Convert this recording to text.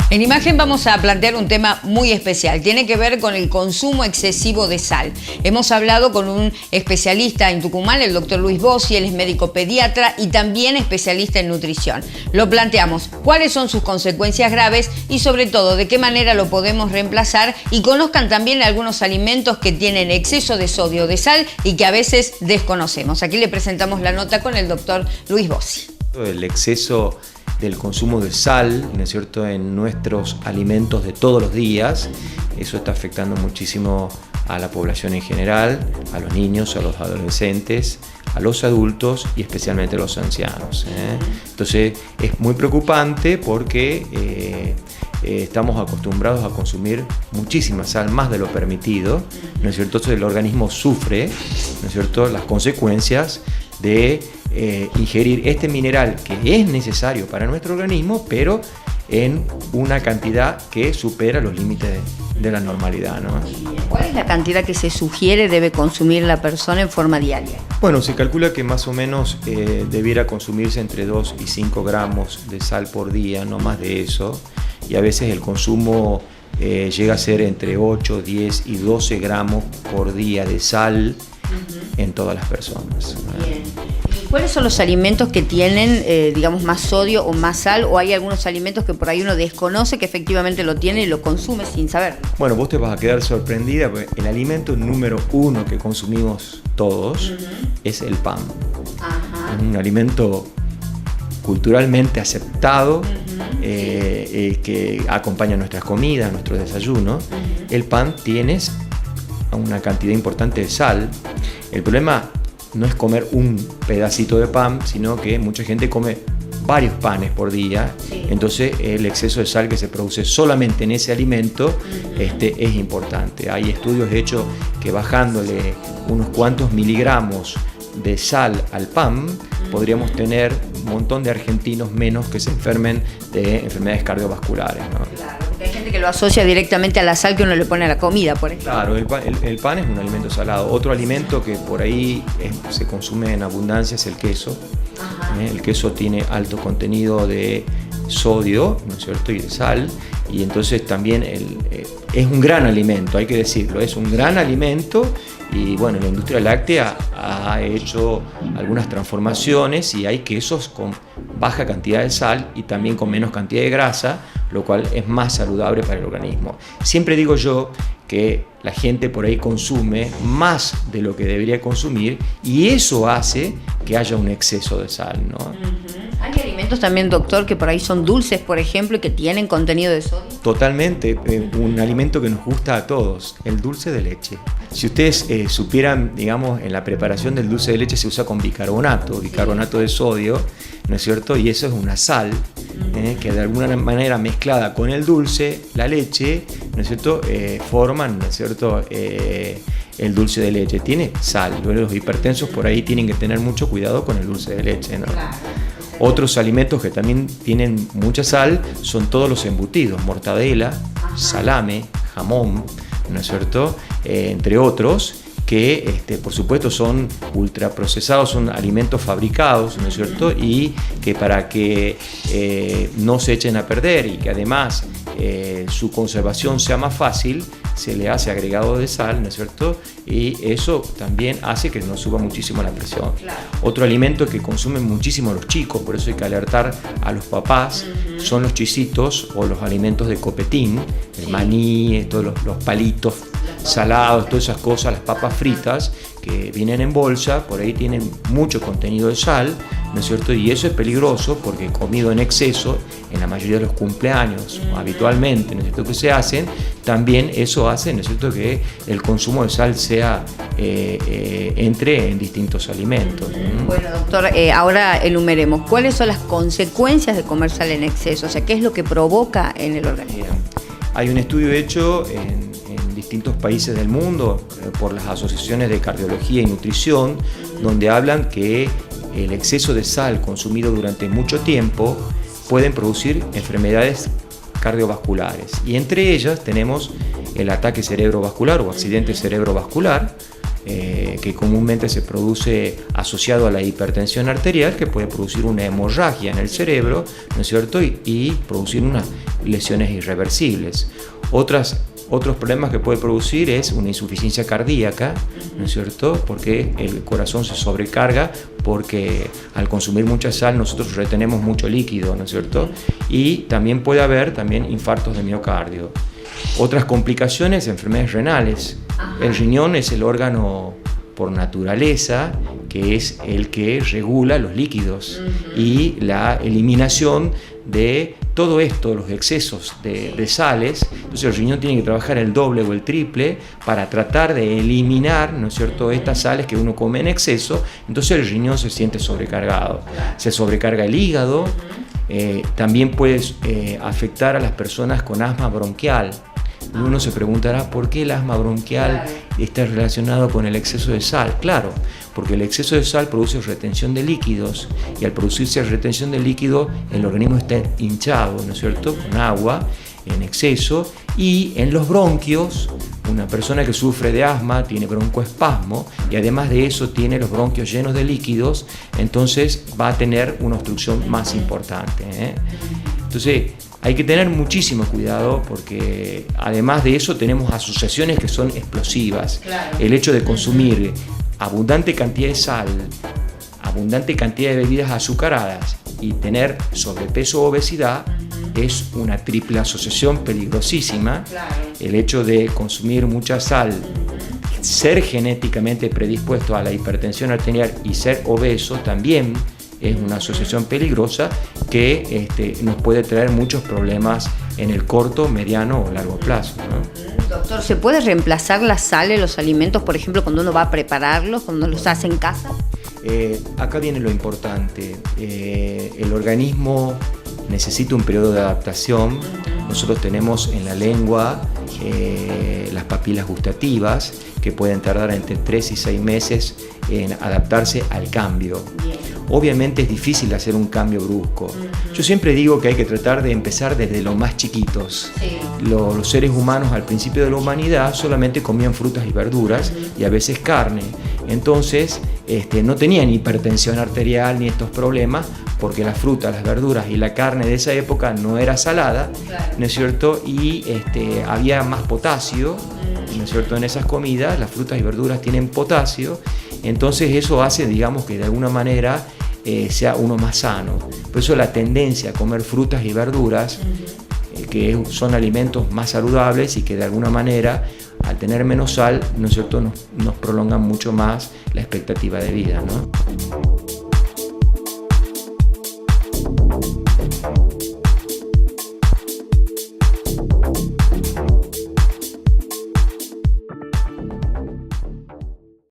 En imagen vamos a plantear un tema muy especial. Tiene que ver con el consumo excesivo de sal. Hemos hablado con un especialista en Tucumán, el doctor Luis Bossi. Él es médico pediatra y también especialista en nutrición. Lo planteamos, cuáles son sus consecuencias graves y sobre todo de qué manera lo podemos reemplazar, y conozcan también algunos alimentos que tienen exceso de sodio o de sal y que a veces desconocemos. Aquí le presentamos la nota con el doctor Luis Bossi. El exceso del consumo de sal, ¿no es cierto?, en nuestros alimentos de todos los días, eso está afectando muchísimo a la población en general, a los niños, a los adolescentes, a los adultos y especialmente a los ancianos. Entonces es muy preocupante porque estamos acostumbrados a consumir muchísima sal, más de lo permitido, ¿no es cierto? Entonces el organismo sufre, ¿no es cierto?, las consecuencias de ingerir este mineral que es necesario para nuestro organismo, pero en una cantidad que supera los límites de la normalidad, ¿no? ¿Cuál es la cantidad que se sugiere debe consumir la persona en forma diaria? Bueno, se calcula que más o menos debiera consumirse entre 2 y 5 gramos de sal por día, no más de eso, y a veces el consumo llega a ser entre 8, 10 y 12 gramos por día de sal en todas las personas. Bien. ¿Y cuáles son los alimentos que tienen, digamos, más sodio o más sal? ¿O hay algunos alimentos que por ahí uno desconoce que efectivamente lo tiene y lo consume sin saber? Bueno, vos te vas a quedar sorprendida porque el alimento número 1 que consumimos todos es el pan. Es un alimento culturalmente aceptado, que acompaña nuestras comidas, nuestros desayunos. El pan tiene una cantidad importante de sal. El problema no es comer un pedacito de pan, sino que mucha gente come varios panes por día. Entonces el exceso de sal que se produce solamente en ese alimento es importante. Hay estudios hechos que bajándole unos cuantos miligramos de sal al pan podríamos tener un montón de argentinos menos que se enfermen de enfermedades cardiovasculares, ¿no? Claro, porque hay gente que lo asocia directamente a la sal que uno le pone a la comida, por ejemplo. Claro, el pan es un alimento salado. Otro alimento que por ahí se consume en abundancia es el queso. El queso tiene alto contenido de sodio, ¿no es cierto?, y de sal, y entonces también es un gran alimento, hay que decirlo, es un gran alimento. Y bueno, la industria láctea ha hecho algunas transformaciones y hay quesos con baja cantidad de sal y también con menos cantidad de grasa, lo cual es más saludable para el organismo. Siempre digo yo que la gente por ahí consume más de lo que debería consumir y eso hace que haya un exceso de sal, ¿no? ¿Hay alimentos también, doctor, que por ahí son dulces, por ejemplo, y que tienen contenido de sodio? Totalmente, un alimento que nos gusta a todos, el dulce de leche. Si ustedes supieran, digamos, en la preparación del dulce de leche se usa con bicarbonato de sodio, ¿no es cierto? Y eso es una sal que de alguna manera mezclada con el dulce, la leche, ¿no es cierto?, forman, ¿no es cierto?, el dulce de leche. Tiene sal, los hipertensos por ahí tienen que tener mucho cuidado con el dulce de leche, ¿no? Claro. Otros alimentos que también tienen mucha sal son todos los embutidos, mortadela, salame, jamón, ¿no es cierto?, entre otros, que por supuesto son ultraprocesados, son alimentos fabricados, ¿no es cierto?, y que para que no se echen a perder y que además su conservación sea más fácil, se le hace agregado de sal, ¿no es cierto?, y eso también hace que nos suba muchísimo la presión. Claro. Otro alimento que consumen muchísimo los chicos, por eso hay que alertar a los papás, son los chisitos o los alimentos de copetín, el maní, todos los palitos salados, todas esas cosas, las papas fritas que vienen en bolsa, por ahí tienen mucho contenido de sal, ¿no es cierto? Y eso es peligroso porque comido en exceso, en la mayoría de los cumpleaños, habitualmente, ¿no es cierto?, que se hacen, también eso hace, ¿no es cierto?, que el consumo de sal sea entre en distintos alimentos. Bueno, doctor, ahora enumeremos, ¿cuáles son las consecuencias de comer sal en exceso? O sea, ¿qué es lo que provoca en el organismo? Hay un estudio hecho en distintos países del mundo por las asociaciones de cardiología y nutrición, donde hablan que el exceso de sal consumido durante mucho tiempo pueden producir enfermedades cardiovasculares, y entre ellas tenemos el ataque cerebrovascular o accidente cerebrovascular, que comúnmente se produce asociado a la hipertensión arterial, que puede producir una hemorragia en el cerebro, ¿no es cierto? Y producir unas lesiones irreversibles. Otros problemas que puede producir es una insuficiencia cardíaca, ¿no es cierto? Porque el corazón se sobrecarga, porque al consumir mucha sal nosotros retenemos mucho líquido, ¿no es cierto? Y también puede haber infartos de miocardio. Otras complicaciones, enfermedades renales. El riñón es el órgano por naturaleza que es el que regula los líquidos y la eliminación de todo esto, los excesos de sales. Entonces el riñón tiene que trabajar el doble o el triple para tratar de eliminar, ¿no es cierto?, estas sales que uno come en exceso. Entonces el riñón se siente sobrecargado. Se sobrecarga el hígado. También puede afectar a las personas con asma bronquial. Y uno se preguntará por qué el asma bronquial está relacionado con el exceso de sal. Claro, porque el exceso de sal produce retención de líquidos, y al producirse retención de líquido el organismo está hinchado, ¿no es cierto?, con agua en exceso, y en los bronquios una persona que sufre de asma tiene broncoespasmo, y además de eso tiene los bronquios llenos de líquidos, entonces va a tener una obstrucción más importante, Entonces hay que tener muchísimo cuidado, porque además de eso tenemos asociaciones que son explosivas. Claro. El hecho de consumir abundante cantidad de sal, abundante cantidad de bebidas azucaradas y tener sobrepeso o obesidad es una triple asociación peligrosísima. Claro. El hecho de consumir mucha sal, ser genéticamente predispuesto a la hipertensión arterial y ser obeso también es una asociación peligrosa que nos puede traer muchos problemas en el corto, mediano o largo plazo, ¿no? Doctor, ¿se puede reemplazar la sal en los alimentos, por ejemplo, cuando uno va a prepararlos, cuando los hace en casa? Acá viene lo importante. El organismo necesita un periodo de adaptación. Nosotros tenemos en la lengua las papilas gustativas, que pueden tardar entre 3 y 6 meses en adaptarse al cambio. Obviamente es difícil hacer un cambio brusco. Yo siempre digo que hay que tratar de empezar desde los más chiquitos. Los seres humanos al principio de la humanidad solamente comían frutas y verduras y a veces carne. Entonces no tenían hipertensión arterial ni estos problemas, porque las frutas, las verduras y la carne de esa época no era salada, ¿no es cierto? Y había más potasio, ¿no es cierto?, en esas comidas. Las frutas y verduras tienen potasio, entonces eso hace, digamos, que de alguna manera sea uno más sano. Por eso la tendencia a comer frutas y verduras, que son alimentos más saludables y que de alguna manera, al tener menos sal, ¿no es cierto?, nos prolongan mucho más la expectativa de vida, ¿no?